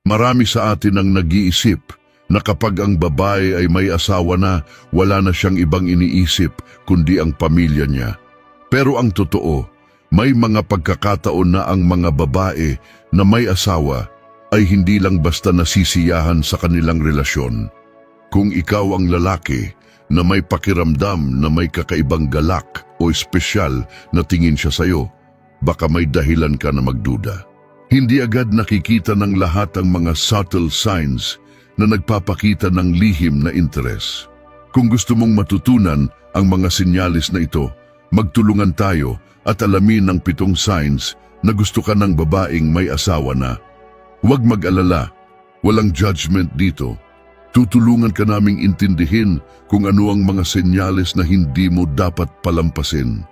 Marami sa atin ang nag-iisip na kapag ang babae ay may asawa na, wala na siyang ibang iniisip kundi ang pamilya niya. Pero ang totoo, may mga pagkakataon na ang mga babae na may asawa ay hindi lang basta nasisiyahan sa kanilang relasyon. Kung ikaw ang lalaki na may pakiramdam na may kakaibang galak o espesyal na tingin siya sa'yo, baka may dahilan ka na magduda. Hindi agad nakikita ng lahat ang mga subtle signs na nagpapakita ng lihim na interes. Kung gusto mong matutunan ang mga sinyalis na ito, magtulungan tayo at alamin ang 7 signs na gusto ka ng babaeng may asawa na. Huwag mag-alala, walang judgment dito. Tutulungan ka naming intindihin kung ano ang mga senyales na hindi mo dapat palampasin.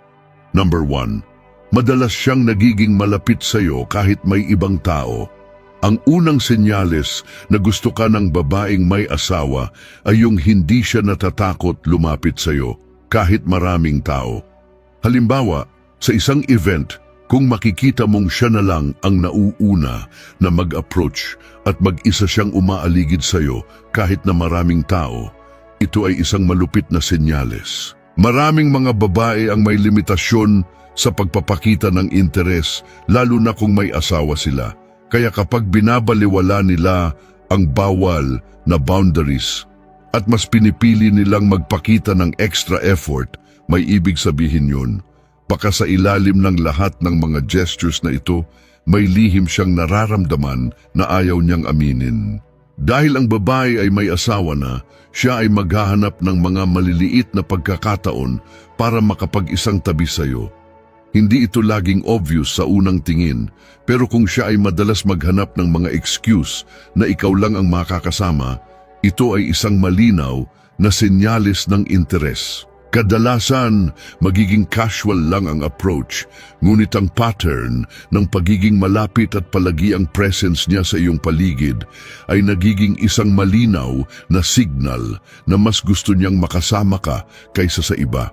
Number 1. Madalas siyang nagiging malapit sa iyo kahit may ibang tao. Ang unang senyales na gusto ka ng babaeng may asawa ay yung hindi siya natatakot lumapit sa iyo kahit maraming tao. Halimbawa, sa isang event, kung makikita mong siya na lang ang nauuna na mag-approach at mag-isa siyang umaaligid sa iyo kahit na maraming tao, ito ay isang malupit na senyales. Maraming mga babae ang may limitasyon sa pagpapakita ng interes, lalo na kung may asawa sila. Kaya kapag binabaliwala nila ang bawal na boundaries at mas pinipili nilang magpakita ng extra effort, may ibig sabihin yun, baka sa ilalim ng lahat ng mga gestures na ito, may lihim siyang nararamdaman na ayaw niyang aminin. Dahil ang babae ay may asawa na, siya ay maghahanap ng mga maliliit na pagkakataon para makapag-isang tabi sa iyo. Hindi ito laging obvious sa unang tingin, pero kung siya ay madalas maghanap ng mga excuse na ikaw lang ang makakasama, ito ay isang malinaw na senyales ng interes. Kadalasan, magiging casual lang ang approach, ngunit ang pattern ng pagiging malapit at palagi ang presence niya sa iyong paligid ay nagiging isang malinaw na signal na mas gusto niyang makasama ka kaysa sa iba.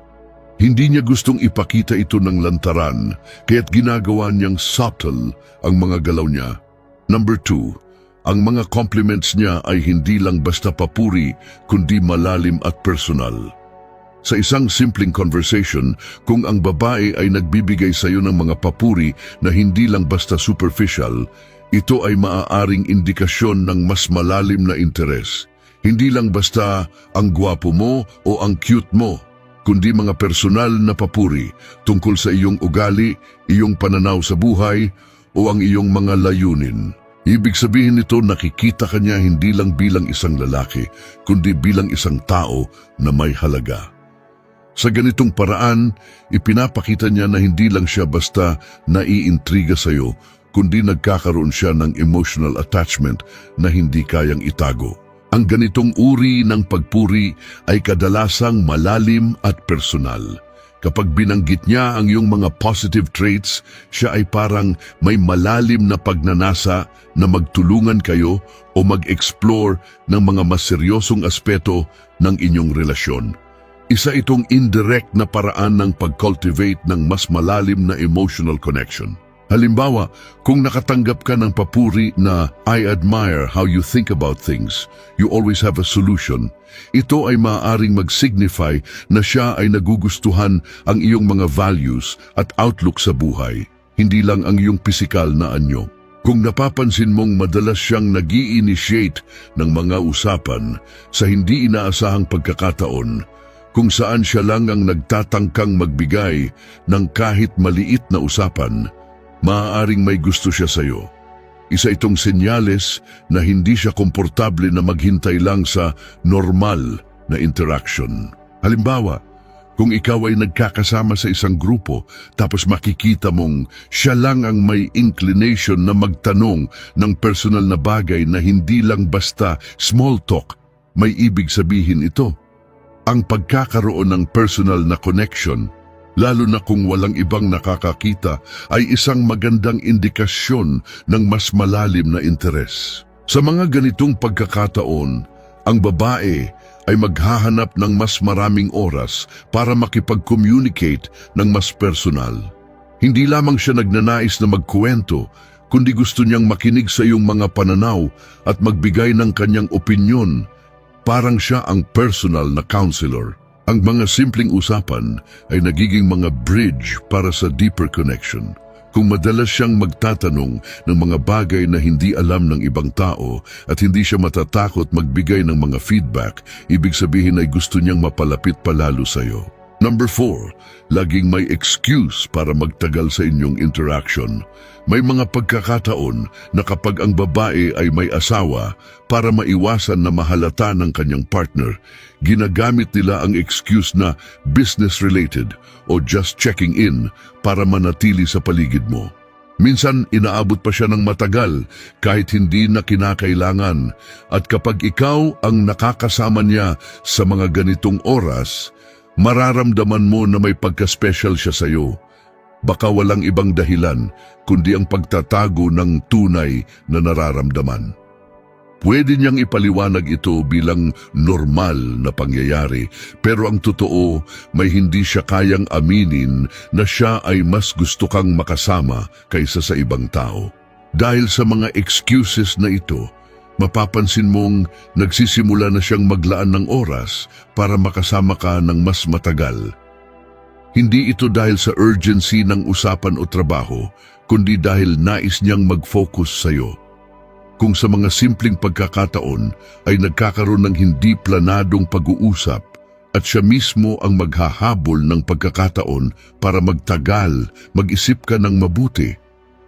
Hindi niya gustong ipakita ito ng lantaran, kaya't ginagawa niyang subtle ang mga galaw niya. Number 2, ang mga compliments niya ay hindi lang basta papuri, kundi malalim at personal. Sa isang simpleng conversation, kung ang babae ay nagbibigay sa iyo ng mga papuri na hindi lang basta superficial, ito ay maaaring indikasyon ng mas malalim na interes. Hindi lang basta ang gwapo mo o ang cute mo, kundi mga personal na papuri tungkol sa iyong ugali, iyong pananaw sa buhay, o ang iyong mga layunin. Ibig sabihin nito, nakikita ka niya hindi lang bilang isang lalaki, kundi bilang isang tao na may halaga. Sa ganitong paraan, ipinapakita niya na hindi lang siya basta naiintriga sa iyo, kundi nagkakaroon siya ng emotional attachment na hindi kayang itago. Ang ganitong uri ng pagpuri ay kadalasang malalim at personal. Kapag binanggit niya ang iyong mga positive traits, siya ay parang may malalim na pagnanasa na magtulungan kayo o mag-explore ng mga mas seryosong aspeto ng inyong relasyon. Isa itong indirect na paraan ng pag-cultivate ng mas malalim na emotional connection. Halimbawa, kung nakatanggap ka ng papuri na "I admire how you think about things, you always have a solution," ito ay maaaring mag-signify na siya ay nagugustuhan ang iyong mga values at outlook sa buhay, hindi lang ang iyong pisikal na anyo. Kung napapansin mong madalas siyang nag-i-initiate ng mga usapan sa hindi inaasahang pagkakataon, kung saan siya lang ang nagtatangkang magbigay ng kahit maliit na usapan, maaaring may gusto siya sa iyo. Isa itong senyales na hindi siya komportable na maghintay lang sa normal na interaction. Halimbawa, kung ikaw ay nagkakasama sa isang grupo tapos makikita mong siya lang ang may inclination na magtanong ng personal na bagay na hindi lang basta small talk, may ibig sabihin ito. Ang pagkakaroon ng personal na connection, lalo na kung walang ibang nakakakita, ay isang magandang indikasyon ng mas malalim na interes. Sa mga ganitong pagkakataon, ang babae ay maghahanap ng mas maraming oras para makipag-communicate ng mas personal. Hindi lamang siya nagnanais na magkuwento, kundi gusto niyang makinig sa iyong mga pananaw at magbigay ng kanyang opinyon. Parang siya ang personal na counselor. Ang mga simpleng usapan ay nagiging mga bridge para sa deeper connection. Kung madalas siyang magtatanong ng mga bagay na hindi alam ng ibang tao at hindi siya matatakot magbigay ng mga feedback, ibig sabihin ay gusto niyang mapalapit palalo sa iyo. Number 4, laging may excuse para magtagal sa inyong interaction. May mga pagkakataon na kapag ang babae ay may asawa, para maiwasan na mahalata ng kanyang partner, ginagamit nila ang excuse na business-related o just checking in para manatili sa paligid mo. Minsan, inaabot pa siya ng matagal kahit hindi na kinakailangan. At kapag ikaw ang nakakasama niya sa mga ganitong oras, mararamdaman mo na may pagka-special siya sa iyo. Baka walang ibang dahilan kundi ang pagtatago ng tunay na nararamdaman. Pwede niyang ipaliwanag ito bilang normal na pangyayari, pero ang totoo, may hindi siya kayang aminin na siya ay mas gusto kang makasama kaysa sa ibang tao. Dahil sa mga excuses na ito, mapapansin mong nagsisimula na siyang maglaan ng oras para makasama ka ng mas matagal. Hindi ito dahil sa urgency ng usapan o trabaho, kundi dahil nais niyang mag-focus sa iyo. Kung sa mga simpleng pagkakataon ay nagkakaroon ng hindi planadong pag-uusap at siya mismo ang maghahabol ng pagkakataon para magtagal, mag-isip ka ng mabuti,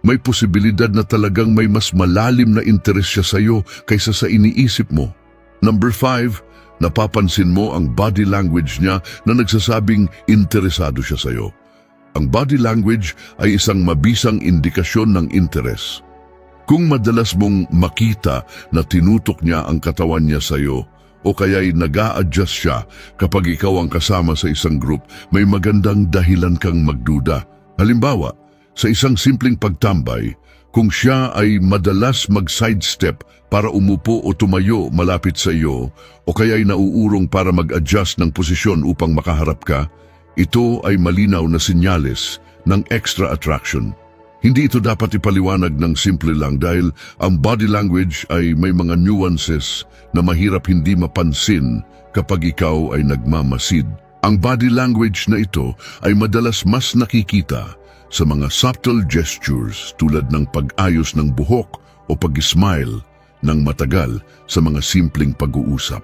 may posibilidad na talagang may mas malalim na interes siya sa iyo kaysa sa iniisip mo. Number 5, napapansin mo ang body language niya na nagsasabing interesado siya sa iyo. Ang body language ay isang mabisang indikasyon ng interes. Kung madalas mong makita na tinutok niya ang katawan niya sa iyo o kaya'y nag-a-adjust siya kapag ikaw ang kasama sa isang group, may magandang dahilan kang magduda. Halimbawa, sa isang simpleng pagtambay, kung siya ay madalas mag-sidestep para umupo o tumayo malapit sa iyo o kaya'y nauurong para mag-adjust ng posisyon upang makaharap ka, ito ay malinaw na senyales ng extra attraction. Hindi ito dapat ipaliwanag ng simple lang dahil ang body language ay may mga nuances na mahirap hindi mapansin kapag ikaw ay nagmamasid. Ang body language na ito ay madalas mas nakikita sa mga subtle gestures tulad ng pag-ayos ng buhok o pag-smile ng matagal sa mga simpleng pag-uusap.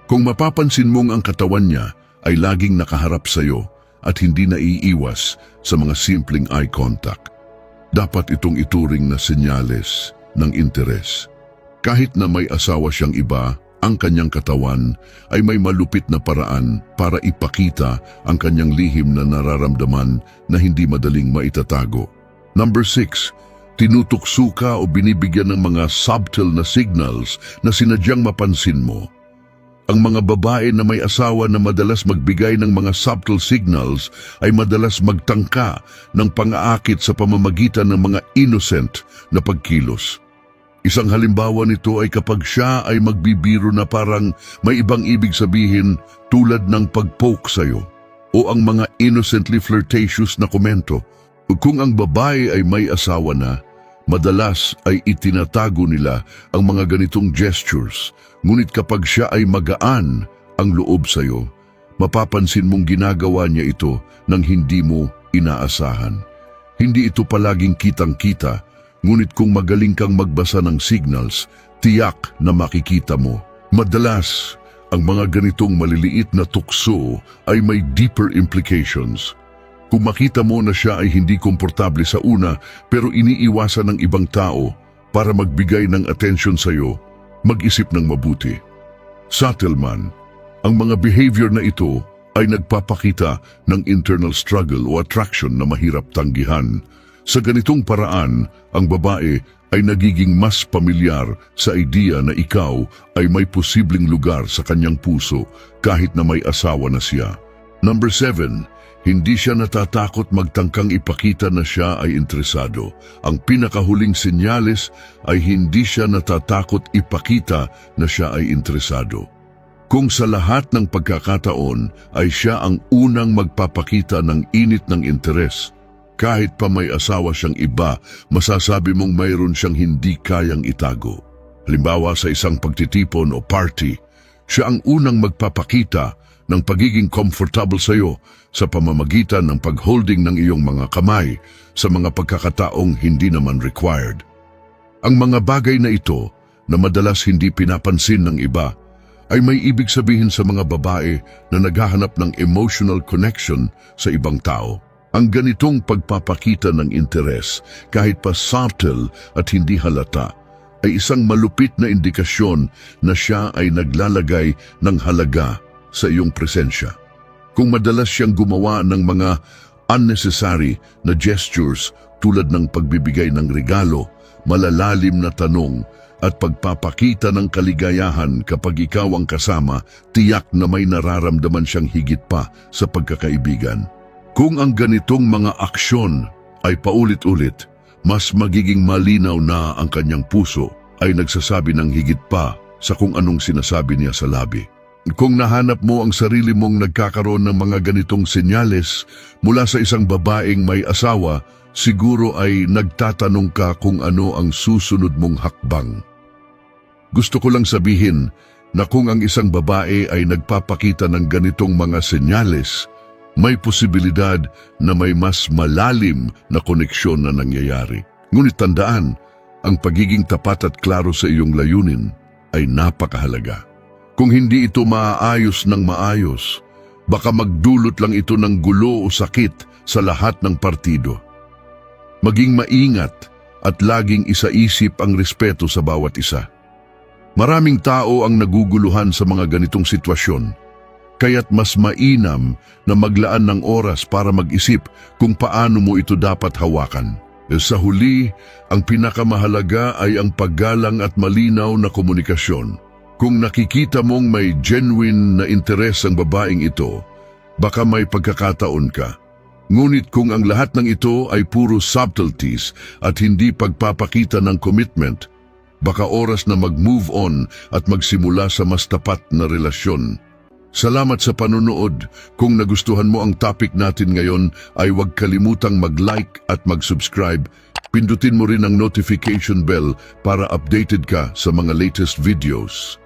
Kung mapapansin mong ang katawan niya ay laging nakaharap sa iyo at hindi naiiwas sa mga simpleng eye contact, dapat itong ituring na senyales ng interes. Kahit na may asawa siyang iba, ang kanyang katawan ay may malupit na paraan para ipakita ang kanyang lihim na nararamdaman na hindi madaling maitatago. Number 6, tinutukso ka o binibigyan ng mga subtle na signals na sinadyang mapansin mo. Ang mga babae na may asawa na madalas magbigay ng mga subtle signals ay madalas magtangka ng pang-aakit sa pamamagitan ng mga innocent na pagkilos. Isang halimbawa nito ay kapag siya ay magbibiro na parang may ibang ibig sabihin tulad ng pag-poke sa'yo o ang mga innocently flirtatious na komento. Kung ang babae ay may asawa na, madalas ay itinatago nila ang mga ganitong gestures. Ngunit kapag siya ay magaan ang loob sa iyo, mapapansin mong ginagawa niya ito nang hindi mo inaasahan. Hindi ito palaging kitang-kita, ngunit kung magaling kang magbasa ng signals, tiyak na makikita mo. Madalas, ang mga ganitong maliliit na tukso ay may deeper implications. Kung makita mo na siya ay hindi komportable sa una pero iniiwasan ng ibang tao para magbigay ng atensyon sa iyo, mag-isip ng mabuti. Subtle man, ang mga behavior na ito ay nagpapakita ng internal struggle o attraction na mahirap tanggihan. Sa ganitong paraan, ang babae ay nagiging mas pamilyar sa idea na ikaw ay may posibleng lugar sa kanyang puso kahit na may asawa na siya. Number 7, hindi siya natatakot magtangkang ipakita na siya ay interesado. Ang pinakahuling senyales ay hindi siya natatakot ipakita na siya ay interesado. Kung sa lahat ng pagkakataon ay siya ang unang magpapakita ng init ng interes, Kahit pa may asawa siyang iba, masasabi mong mayroon siyang hindi kayang itago. Halimbawa sa isang pagtitipon o party, siya ang unang magpapakita ng pagiging comfortable sa iyo sa pamamagitan ng pagholding ng iyong mga kamay sa mga pagkakataong hindi naman required. Ang mga bagay na ito na madalas hindi pinapansin ng iba ay may ibig sabihin sa mga babae na naghahanap ng emotional connection sa ibang tao. Ang ganitong pagpapakita ng interes, kahit pa subtle at hindi halata, ay isang malupit na indikasyon na siya ay naglalagay ng halaga sa iyong presensya. Kung madalas siyang gumawa ng mga unnecessary na gestures tulad ng pagbibigay ng regalo, malalalim na tanong at pagpapakita ng kaligayahan kapag ikaw ang kasama, tiyak na may nararamdaman siyang higit pa sa pagkakaibigan. Kung ang ganitong mga aksyon ay paulit-ulit, mas magiging malinaw na ang kanyang puso ay nagsasabi ng higit pa sa kung anong sinasabi niya sa labi. Kung nahanap mo ang sarili mong nagkakaroon ng mga ganitong senyales mula sa isang babaeng may asawa, siguro ay nagtatanong ka kung ano ang susunod mong hakbang. Gusto ko lang sabihin na kung ang isang babae ay nagpapakita ng ganitong mga senyales, may posibilidad na may mas malalim na koneksyon na nangyayari. Ngunit tandaan, ang pagiging tapat at klaro sa iyong layunin ay napakahalaga. Kung hindi ito maaayos ng maayos, baka magdulot lang ito ng gulo o sakit sa lahat ng partido. Maging maingat at laging isaisip ang respeto sa bawat isa. Maraming tao ang naguguluhan sa mga ganitong sitwasyon, kaya't mas mainam na maglaan ng oras para mag-isip kung paano mo ito dapat hawakan. Sa huli, ang pinakamahalaga ay ang paggalang at malinaw na komunikasyon. Kung nakikita mong may genuine na interes ang babaeng ito, baka may pagkakataon ka. Ngunit kung ang lahat ng ito ay puro subtleties at hindi pagpapakita ng commitment, baka oras na mag-move on at magsimula sa mas tapat na relasyon. Salamat sa panunood. Kung nagustuhan mo ang topic natin ngayon ay huwag kalimutang mag-like at mag-subscribe. Pindutin mo rin ang notification bell para updated ka sa mga latest videos.